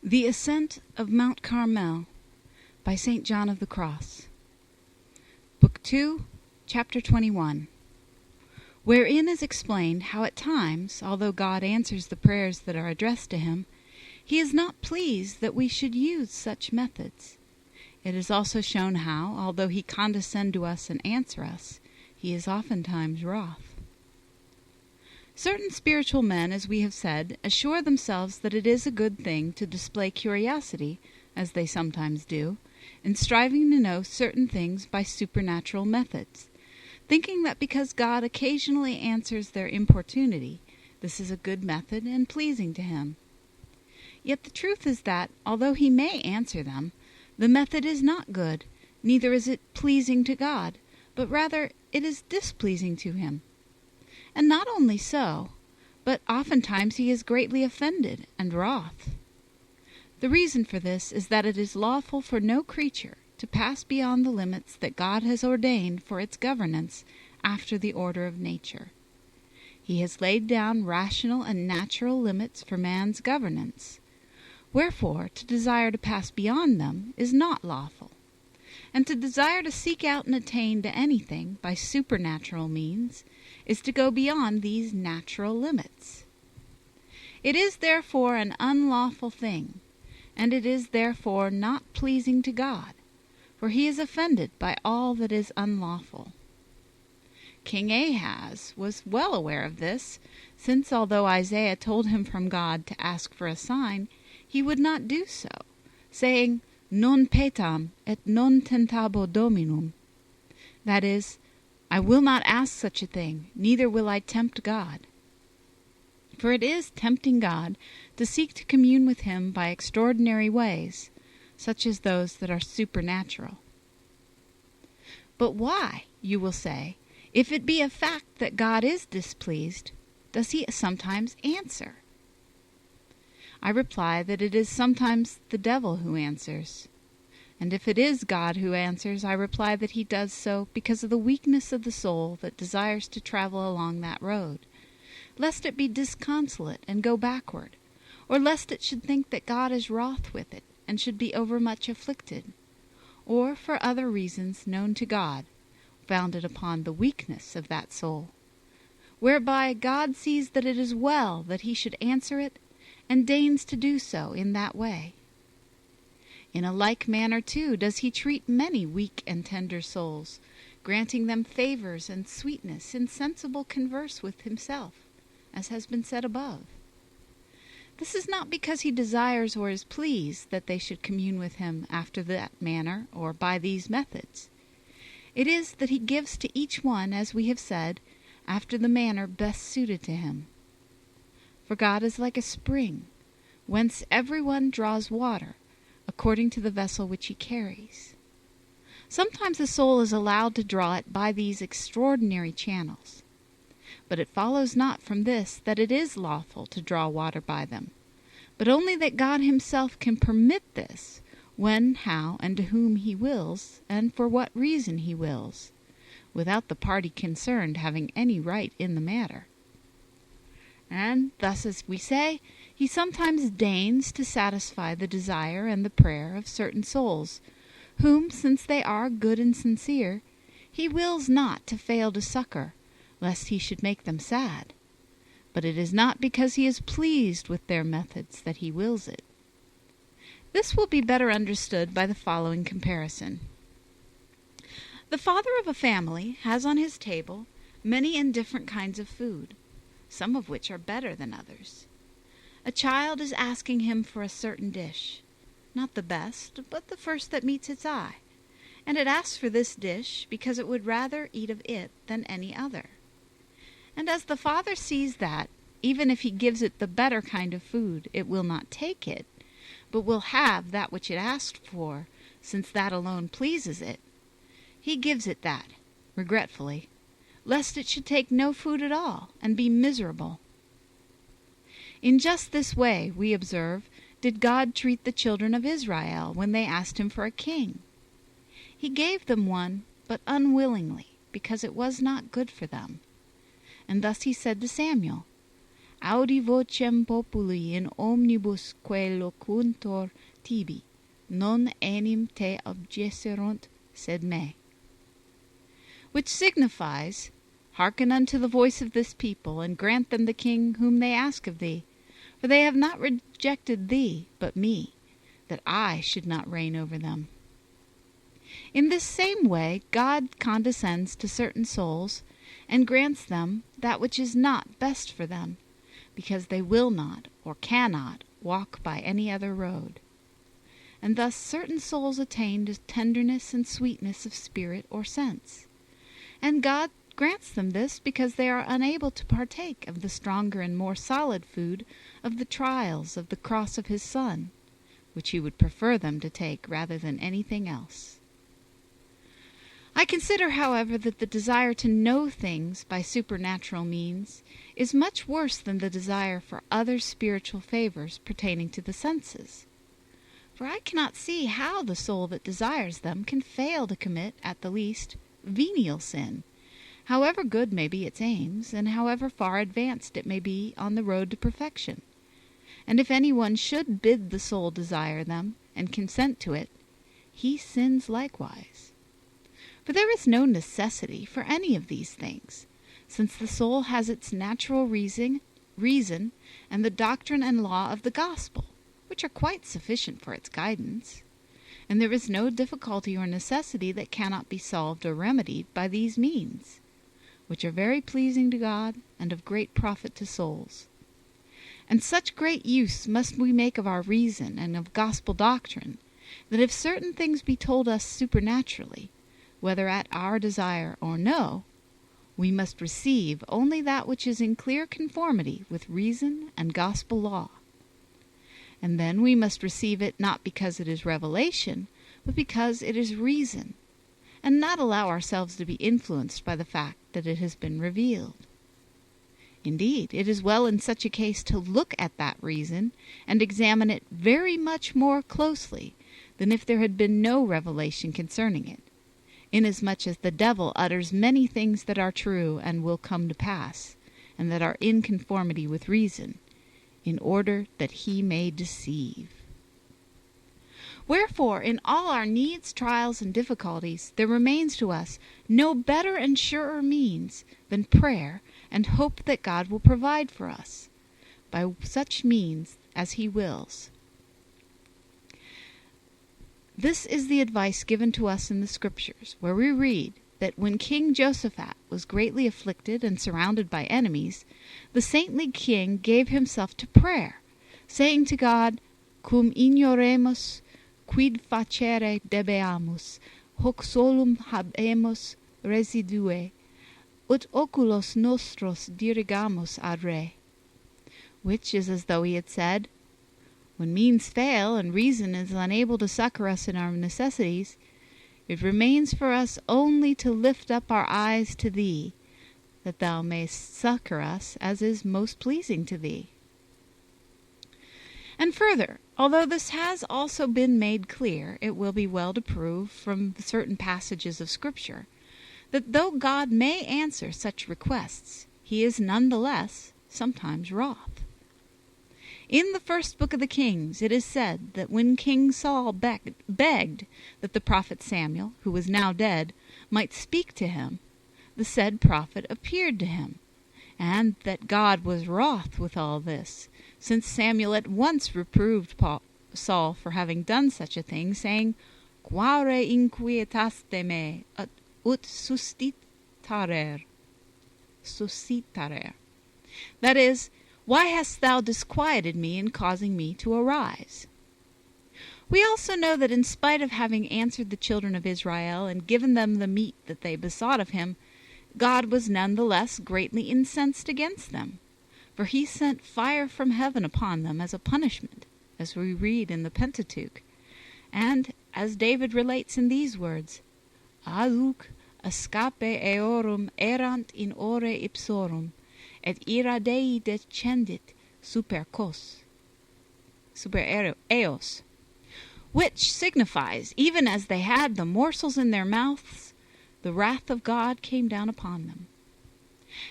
The Ascent of Mount Carmel by St. John of the Cross. Book 2, Chapter 21, wherein is explained how at times, although God answers the prayers that are addressed to him, he is not pleased that we should use such methods. It is also shown how, although he condescend to us and answer us, he is oftentimes wroth. Certain spiritual men, as we have said, assure themselves that it is a good thing to display curiosity, as they sometimes do, in striving to know certain things by supernatural methods, thinking that because God occasionally answers their importunity, this is a good method and pleasing to him. Yet the truth is that, although he may answer them, the method is not good, neither is it pleasing to God, but rather it is displeasing to him. And not only so, but oftentimes he is greatly offended and wroth. The reason for this is that it is lawful for no creature to pass beyond the limits that God has ordained for its governance after the order of nature. He has laid down rational and natural limits for man's governance. Wherefore, to desire to pass beyond them is not lawful, and to desire to seek out and attain to anything by supernatural means is to go beyond these natural limits. It is therefore an unlawful thing, and it is therefore not pleasing to God, for he is offended by all that is unlawful. King Ahaz was well aware of this, since although Isaiah told him from God to ask for a sign, he would not do so, saying, Non petam et non tentabo Dominum. That is, I will not ask such a thing, neither will I tempt God. For it is tempting God to seek to commune with him by extraordinary ways, such as those that are supernatural. But why, you will say, if it be a fact that God is displeased, does he sometimes answer? I reply that it is sometimes the devil who answers. And if it is God who answers, I reply that he does so because of the weakness of the soul that desires to travel along that road, lest it be disconsolate and go backward, or lest it should think that God is wroth with it and should be overmuch afflicted, or for other reasons known to God, founded upon the weakness of that soul, whereby God sees that it is well that he should answer it, and deigns to do so in that way. In a like manner, too, does he treat many weak and tender souls, granting them favors and sweetness in sensible converse with himself, as has been said above. This is not because he desires or is pleased that they should commune with him after that manner or by these methods. It is that he gives to each one, as we have said, after the manner best suited to him. For God is like a spring, whence every one draws water, according to the vessel which he carries. Sometimes the soul is allowed to draw it by these extraordinary channels. But it follows not from this that it is lawful to draw water by them, but only that God himself can permit this, when, how, and to whom he wills, and for what reason he wills, without the party concerned having any right in the matter. And thus, as we say, he sometimes deigns to satisfy the desire and the prayer of certain souls, whom, since they are good and sincere, he wills not to fail to succor, lest he should make them sad. But it is not because he is pleased with their methods that he wills it. This will be better understood by the following comparison. The father of a family has on his table many and different kinds of food, some of which are better than others. A child is asking him for a certain dish, not the best, but the first that meets its eye, and it asks for this dish because it would rather eat of it than any other. And as the father sees that, even if he gives it the better kind of food, it will not take it, but will have that which it asked for, since that alone pleases it, he gives it that, regretfully, lest it should take no food at all, and be miserable. In just this way, we observe, did God treat the children of Israel when they asked him for a king. He gave them one, but unwillingly, because it was not good for them. And thus he said to Samuel, audi vocem populi in omnibus quae locuntur tibi, non enim te objesserunt, sed me. Which signifies, hearken unto the voice of this people, and grant them the king whom they ask of thee. For they have not rejected thee, but me, that I should not reign over them. In this same way God condescends to certain souls, and grants them that which is not best for them, because they will not, or cannot, walk by any other road. And thus certain souls attain to tenderness and sweetness of spirit or sense. And God grants them this because they are unable to partake of the stronger and more solid food of the trials of the cross of his Son, which he would prefer them to take rather than anything else. I consider, however, that the desire to know things by supernatural means is much worse than the desire for other spiritual favors pertaining to the senses. For I cannot see how the soul that desires them can fail to commit, at the least, venial sin, however good may be its aims, and however far advanced it may be on the road to perfection. And if any one should bid the soul desire them, and consent to it, he sins likewise. For there is no necessity for any of these things, since the soul has its natural reason, and the doctrine and law of the gospel, which are quite sufficient for its guidance. And there is no difficulty or necessity that cannot be solved or remedied by these means, which are very pleasing to God and of great profit to souls. And such great use must we make of our reason and of gospel doctrine, that if certain things be told us supernaturally, whether at our desire or no, we must receive only that which is in clear conformity with reason and gospel law. And then we must receive it not because it is revelation, but because it is reason, and not allow ourselves to be influenced by the fact that it has been revealed. Indeed, it is well in such a case to look at that reason and examine it very much more closely than if there had been no revelation concerning it, inasmuch as the devil utters many things that are true and will come to pass, and that are in conformity with reason, in order that he may deceive. Wherefore, in all our needs, trials, and difficulties, there remains to us no better and surer means than prayer and hope that God will provide for us, by such means as he wills. This is the advice given to us in the Scriptures, where we read that when King Josaphat was greatly afflicted and surrounded by enemies, the saintly king gave himself to prayer, saying to God, Cum ignoremus quid facere debeamus, hoc solum habemus residue, ut oculos nostros dirigamus ad re. Which is as though he had said, when means fail and reason is unable to succor us in our necessities, it remains for us only to lift up our eyes to thee, that thou mayst succor us as is most pleasing to thee. And further, although this has also been made clear, it will be well to prove from certain passages of Scripture that though God may answer such requests, he is none the less sometimes wroth. In the first book of the Kings it is said that when King Saul begged that the prophet Samuel, who was now dead, might speak to him, the said prophet appeared to him, and that God was wroth with all this, since Samuel at once reproved Saul for having done such a thing, saying, Quare inquietaste me, ut suscitarer. That is, why hast thou disquieted me in causing me to arise? We also know that in spite of having answered the children of Israel and given them the meat that they besought of him, God was none the less greatly incensed against them, for he sent fire from heaven upon them as a punishment, as we read in the Pentateuch, and as David relates in these words, Auc escape eorum erant in ore ipsorum, et ira Dei descendit super eos, which signifies, even as they had the morsels in their mouths, the wrath of God came down upon them.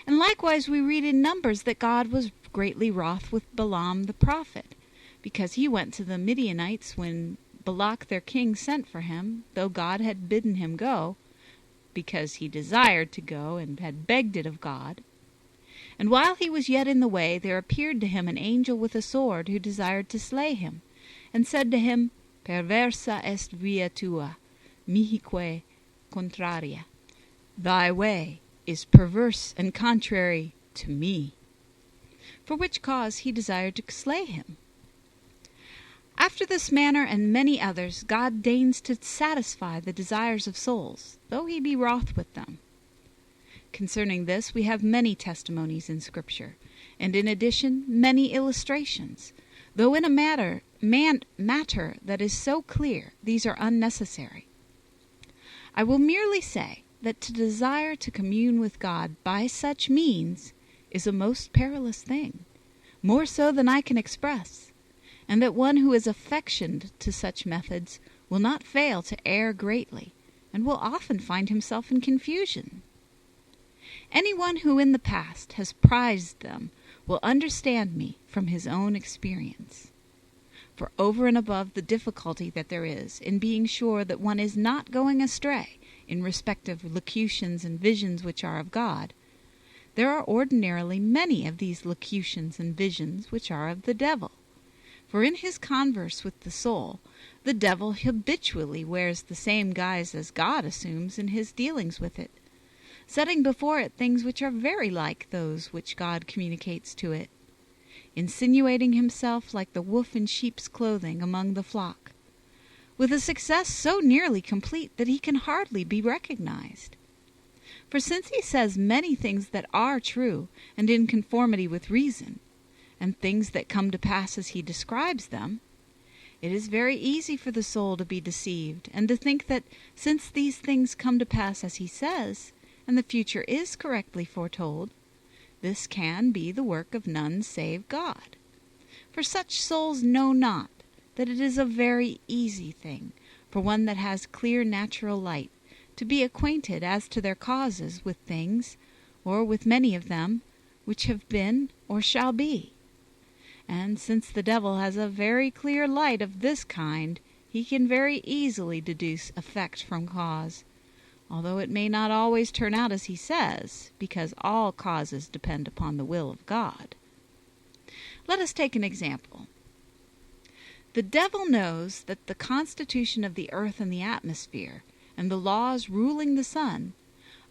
And likewise we read in Numbers that God was greatly wroth with Balaam the prophet, because he went to the Midianites when Balak their king sent for him, though God had bidden him go, because he desired to go, and had begged it of God. And while he was yet in the way, there appeared to him an angel with a sword, who desired to slay him, and said to him, Perversa est via tua, mihique contraria. Thy way is perverse and contrary to me. For which cause he desired to slay him. After this manner and many others, God deigns to satisfy the desires of souls, though he be wroth with them. Concerning this we have many testimonies in Scripture, and in addition many illustrations, though in a matter that is so clear, these are unnecessary. I will merely say that to desire to commune with God by such means is a most perilous thing, more so than I can express, and that one who is affectioned to such methods will not fail to err greatly, and will often find himself in confusion. Anyone who in the past has prized them will understand me from his own experience. For over and above the difficulty that there is in being sure that one is not going astray in respect of locutions and visions which are of God, there are ordinarily many of these locutions and visions which are of the devil. For in his converse with the soul, the devil habitually wears the same guise as God assumes in his dealings with it, setting before it things which are very like those which God communicates to it, insinuating himself like the wolf in sheep's clothing among the flock, with a success so nearly complete that he can hardly be recognized. For since he says many things that are true and in conformity with reason, and things that come to pass as he describes them, it is very easy for the soul to be deceived, and to think that since these things come to pass as he says, and the future is correctly foretold, this can be the work of none save God. For such souls know not that it is a very easy thing for one that has clear natural light to be acquainted as to their causes with things, or with many of them, which have been or shall be. And since the devil has a very clear light of this kind, he can very easily deduce effect from cause, although it may not always turn out as he says, because all causes depend upon the will of God. Let us take an example. The devil knows that the constitution of the earth and the atmosphere, and the laws ruling the sun,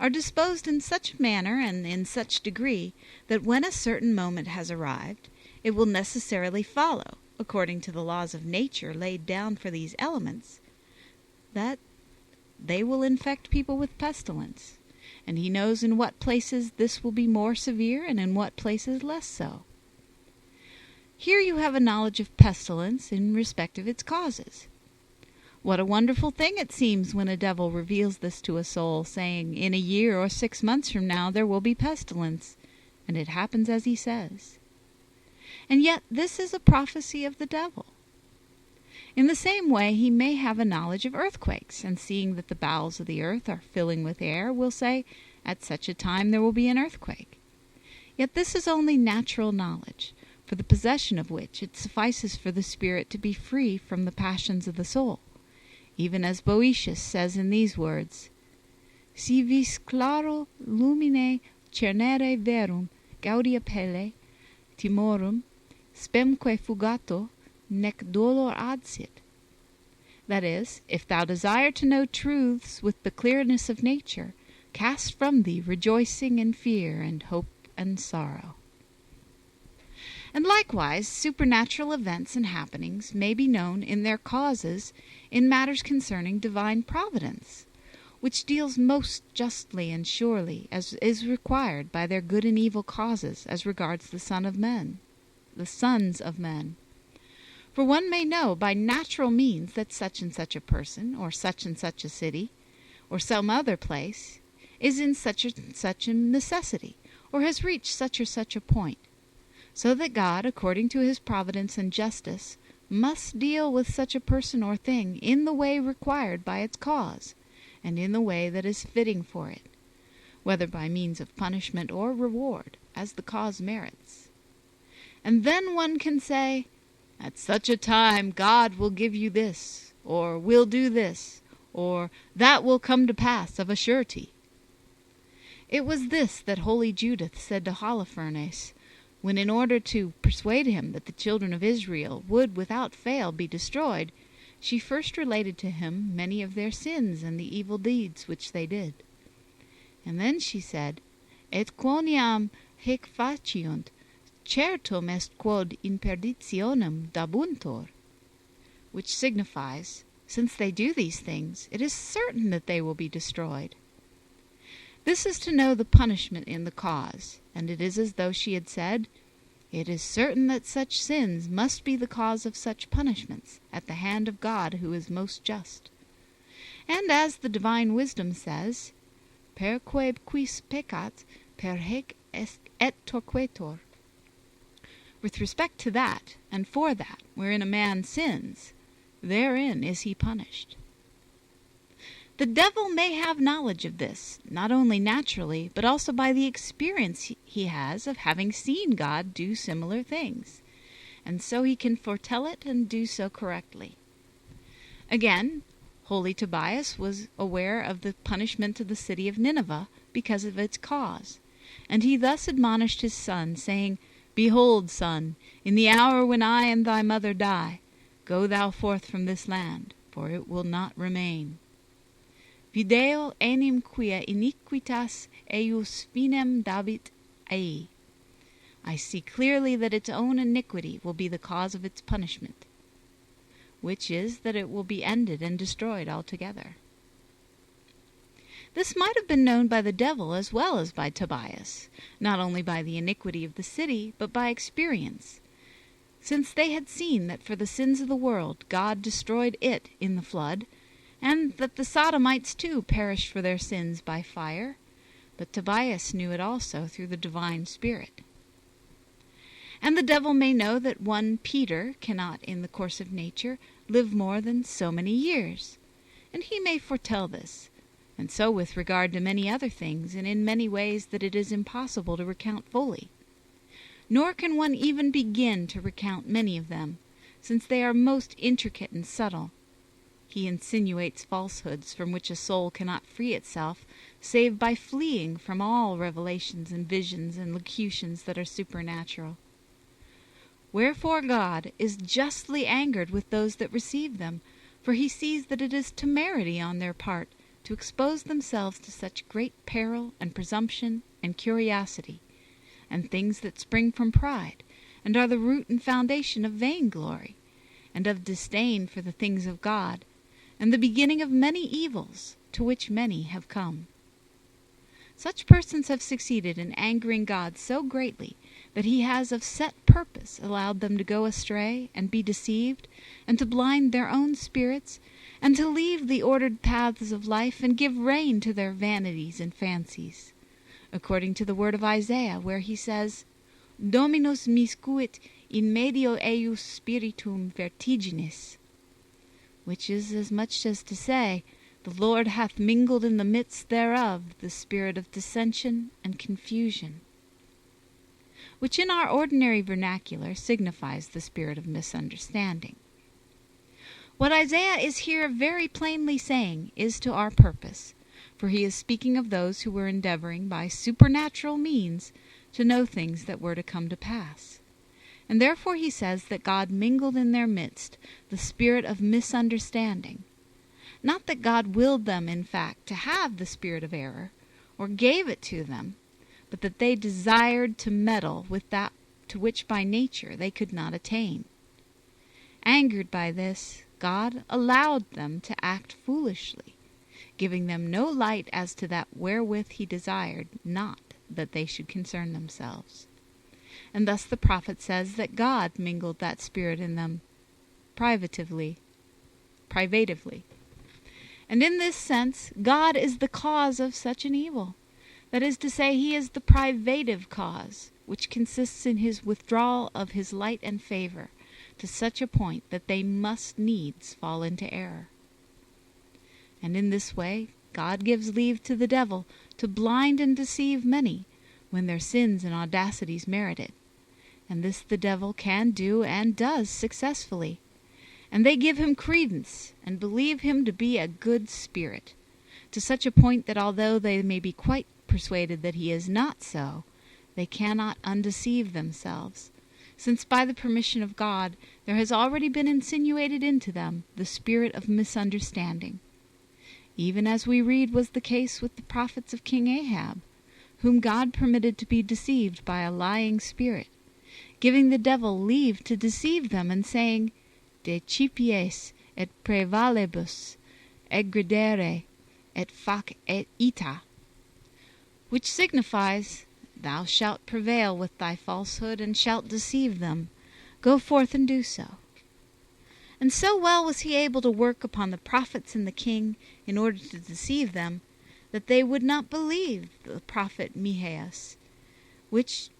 are disposed in such a manner and in such degree that when a certain moment has arrived, it will necessarily follow, according to the laws of nature laid down for these elements, that they will infect people with pestilence, and he knows in what places this will be more severe and in what places less so. Here you have a knowledge of pestilence in respect of its causes. What a wonderful thing it seems when a devil reveals this to a soul, saying, in a year or 6 months from now there will be pestilence, and it happens as he says. And yet this is a prophecy of the devil. In the same way he may have a knowledge of earthquakes, and seeing that the bowels of the earth are filling with air, will say, at such a time there will be an earthquake. Yet this is only natural knowledge, for the possession of which it suffices for the spirit to be free from the passions of the soul, even as Boetius says in these words, Si vis claro lumine cernere verum, gaudia pelle, timorum, spemque fugato, nec dolor adsit. That is, if thou desire to know truths with the clearness of nature, cast from thee rejoicing and fear and hope and sorrow. And likewise supernatural events and happenings may be known in their causes in matters concerning divine providence, which deals most justly and surely as is required by their good and evil causes as regards the sons of men. For one may know by natural means that such and such a person, or such and such a city, or some other place, is in such and such a necessity, or has reached such or such a point, so that God, according to his providence and justice, must deal with such a person or thing in the way required by its cause, and in the way that is fitting for it, whether by means of punishment or reward, as the cause merits. and then one can say, "At such a time God will give you this, or will do this, or that will come to pass of a surety." It was this that holy Judith said to Holofernes, when in order to persuade him that the children of Israel would without fail be destroyed, she first related to him many of their sins and the evil deeds which they did. And then she said, "Et quoniam hic faciunt, certum est quod in perditionem dabuntur," which signifies, since they do these things, it is certain that they will be destroyed. This is to know the punishment in the cause, and it is as though she had said, "It is certain that such sins must be the cause of such punishments at the hand of God who is most just." And as the divine wisdom says, "Per quae quis peccat, per hac et torquetur." With respect to that, and for that, wherein a man sins, therein is he punished. The devil may have knowledge of this, not only naturally, but also by the experience he has of having seen God do similar things, and so he can foretell it and do so correctly. Again, holy Tobias was aware of the punishment of the city of Nineveh because of its cause, and he thus admonished his son, saying, "Behold, son, in the hour when I and thy mother die, go thou forth from this land, for it will not remain. Video enim quia iniquitas eius finem dabit ei." I see clearly that its own iniquity will be the cause of its punishment, which is that it will be ended and destroyed altogether. This might have been known by the devil as well as by Tobias, not only by the iniquity of the city, but by experience, since they had seen that for the sins of the world God destroyed it in the flood, and that the Sodomites too perished for their sins by fire, but Tobias knew it also through the divine Spirit. And the devil may know that one Peter cannot, in the course of nature, live more than so many years, and he may foretell this, and so with regard to many other things, and in many ways that it is impossible to recount fully. Nor can one even begin to recount many of them, since they are most intricate and subtle. He insinuates falsehoods from which a soul cannot free itself, save by fleeing from all revelations and visions and locutions that are supernatural. Wherefore God is justly angered with those that receive them, for he sees that it is temerity on their part to expose themselves to such great peril and presumption and curiosity, and things that spring from pride, and are the root and foundation of vainglory, and of disdain for the things of God, and the beginning of many evils, to which many have come. Such persons have succeeded in angering God so greatly that he has of set purpose allowed them to go astray and be deceived, and to blind their own spirits, and to leave the ordered paths of life and give rein to their vanities and fancies, according to the word of Isaiah, where he says, "Dominus miscuit in medio eius spiritum vertiginis," which is as much as to say, "The Lord hath mingled in the midst thereof the spirit of dissension and confusion," which in our ordinary vernacular signifies the spirit of misunderstanding. What Isaiah is here very plainly saying is to our purpose, for he is speaking of those who were endeavoring by supernatural means to know things that were to come to pass. And therefore he says that God mingled in their midst the spirit of misunderstanding. Not that God willed them, in fact, to have the spirit of error, or gave it to them, but that they desired to meddle with that to which by nature they could not attain. Angered by this, God allowed them to act foolishly, giving them no light as to that wherewith he desired not that they should concern themselves. And thus the prophet says that God mingled that spirit in them privatively. And in this sense, God is the cause of such an evil. That is to say, he is the privative cause, which consists in his withdrawal of his light and favor to such a point that they must needs fall into error. And in this way, God gives leave to the devil to blind and deceive many, when their sins and audacities merit it, and this the devil can do and does successfully. And they give him credence and believe him to be a good spirit, to such a point that although they may be quite persuaded that he is not so, they cannot undeceive themselves, since by the permission of God there has already been insinuated into them the spirit of misunderstanding, even as we read was the case with the prophets of King Ahab, whom God permitted to be deceived by a lying spirit, giving the devil leave to deceive them, and saying, Decipies et prevalebus egredere et fac et ita, which signifies, Thou shalt prevail with thy falsehood, and shalt deceive them. Go forth and do so. And so well was he able to work upon the prophets and the king in order to deceive them, that they would not believe the prophet Micheas, which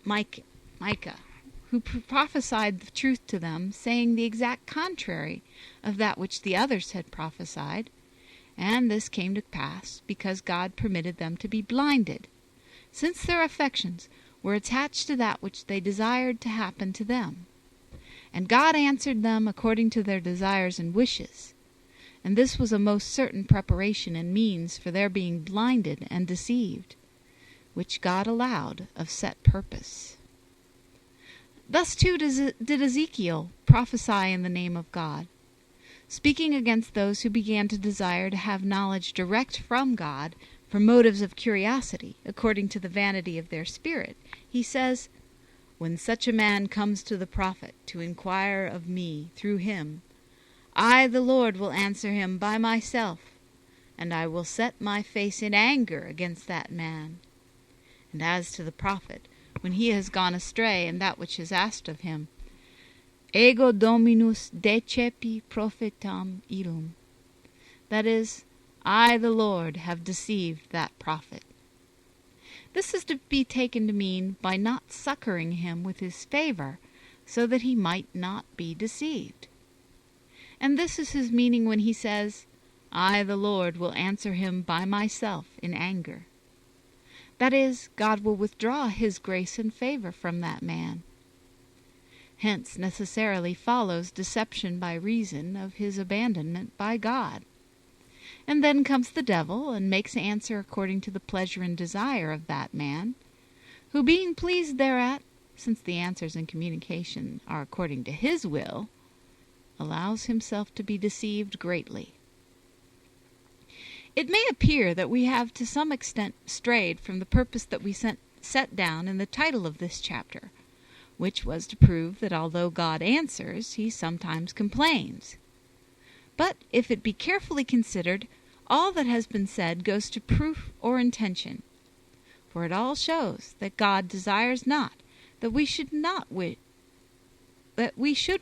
Micah, who prophesied the truth to them, saying the exact contrary of that which the others had prophesied. And this came to pass because God permitted them to be blinded, since their affections were attached to that which they desired to happen to them. And God answered them according to their desires and wishes. And this was a most certain preparation and means for their being blinded and deceived, which God allowed of set purpose. Thus too did Ezekiel prophesy in the name of God, speaking against those who began to desire to have knowledge direct from God for motives of curiosity, according to the vanity of their spirit. He says, When such a man comes to the prophet to inquire of me through him, I, the Lord, will answer him by myself, and I will set my face in anger against that man. And as to the prophet, when he has gone astray in that which is asked of him, Ego Dominus decepi prophetam illum, that is, I, the Lord, have deceived that prophet. This is to be taken to mean by not succoring him with his favor, so that he might not be deceived. And this is his meaning when he says, I, the Lord, will answer him by myself in anger. That is, God will withdraw his grace and favor from that man. Hence necessarily follows deception by reason of his abandonment by God. And then comes the devil, and makes answer according to the pleasure and desire of that man, who being pleased thereat, since the answers and communication are according to his will, allows himself to be deceived greatly. It may appear that we have to some extent strayed from the purpose that we set down in the title of this chapter, which was to prove that although God answers, he sometimes complains. But if it be carefully considered, all that has been said goes to proof or intention, for it all shows that God desires not that we should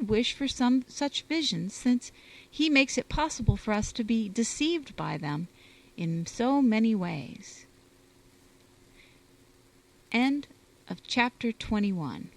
wish for some such visions, since he makes it possible for us to be deceived by them in so many ways. End of chapter 21.